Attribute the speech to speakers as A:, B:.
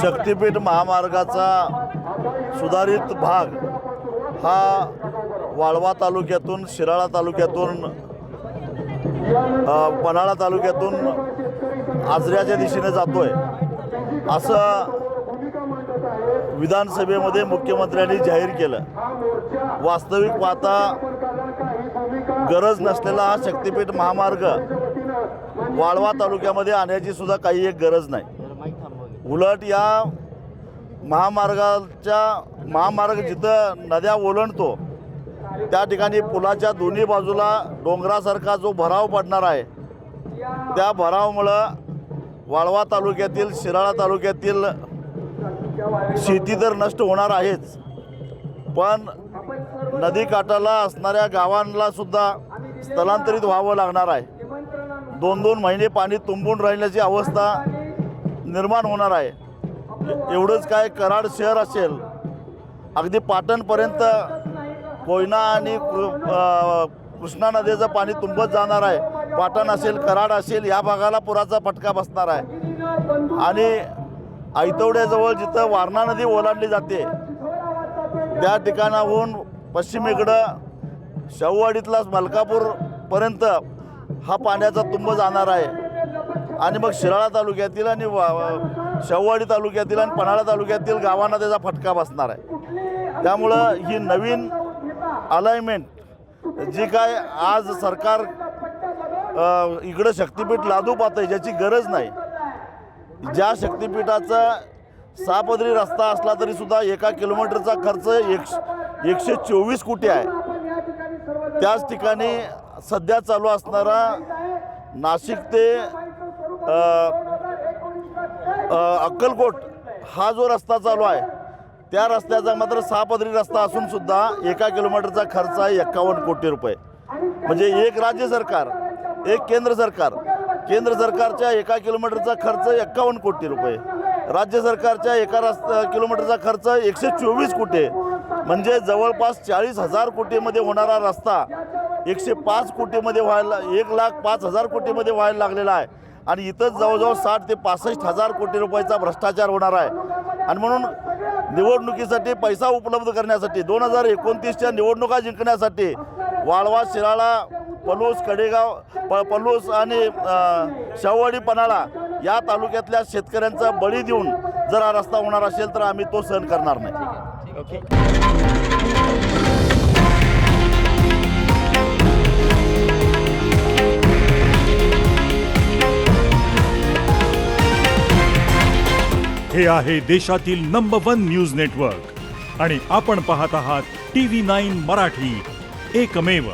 A: शक्तीपीठ महामार्गाचा सुधारित भाग हा वाळवा तालुक्यातून, शिराळा तालुक्यातून, पन्हाळा तालुक्यातून आजऱ्याच्या दिशेने जातोय असं विधानसभेमध्ये मुख्यमंत्र्यांनी जाहीर केलं। वास्तविक पाहता गरज नसलेला हा शक्तीपीठ महामार्ग वाळवा तालुक्यामध्ये आणण्याची सुद्धा काही एक गरज नाही। उलट या महामार्ग जिथं नद्या ओलांडतो त्या ठिकाणी पुलाच्या दोन्ही बाजूला डोंगरासारखा जो भराव पडणार आहे, त्या भरावामुळं वाळवा तालुक्यातील, शिराळा तालुक्यातील शेती तर नष्ट होणार आहेच, पण नदीकाठाला असणाऱ्या गावांना सुद्धा स्थलांतरित व्हावं लागणार आहे। 2-2 महिने पाणी तुंबून राहिल्याची अवस्था निर्माण होणार आहे। एवढंच काय, कराड शहर असेल, अगदी पाटणपर्यंत कोयना आणि कृष्णा नदीचं पाणी तुंबत जाणार आहे। पाटण असेल, कराड असेल, या भागाला पुराचा फटका बसणार आहे। आणि ऐतवड्याजवळ जिथं वारणा नदी ओलांडली जाते त्या ठिकाणाहून पश्चिमेकडं शाहूवाडीतला मलकापूरपर्यंत हा पाण्याचा तुंब जाणार आहे। आणि मग शिराळा तालुक्यातील आणि शाहूवाडी तालुक्यातील आणि पन्हाळा तालुक्यातील गावांना त्याचा फटका बसणार आहे। त्यामुळं ही नवीन अलाइनमेंट जी काय आज सरकार इकडं शक्तीपीठ लादू पाहतंय, ज्याची गरज नाही, ज्या शक्तीपीठाचा 6 पदरी रस्ता असला तरी सुद्धा 1 किलोमीटरचा खर्च 124 कोटी आहे, त्याच ठिकाणी सध्या चालू असणारा नाशिक ते अक्कलकोट हा जो रस्ता चालू आहे त्या रस्त्याचा मात्र 6 पदरी रस्ता असून सुद्धा 1 किलोमीटरचा खर्च आहे 51 कोटी रुपये। म्हणजे एक राज्य सरकार, एक केंद्र सरकार, केंद्र सरकारच्या 1 किलोमीटरचा खर्च 51 कोटी रुपये, राज्य सरकारच्या 1 किलोमीटरचा खर्च 124 कोटी, म्हणजे जवळपास 40,000 कोटीमध्ये होणारा रस्ता 105 कोटीमध्ये व्हायला, 1,05,000 कोटीमध्ये व्हायला लागलेला आहे। आणि इथंच जवळजवळ 60 ते 65,000 कोटी रुपयाचा भ्रष्टाचार होणार आहे। आणि म्हणून निवडणुकीसाठी पैसा उपलब्ध करण्यासाठी, 2029च्या निवडणुका जिंकण्यासाठी वाळवा, शिराळा, पलूस, कडेगाव, पलूस आणि शाहूवाडी, पन्हाळा या तालुक्यातल्या शेतकऱ्यांचा बळी देऊन जर हा रस्ता होणार असेल तर आम्ही तो सहन करणार नाही। ओके।
B: हे आहे देशातील नंबर 1 न्यूज नेटवर्क आणि आपण पाहत आहात TV9 मराठी, एकमेव।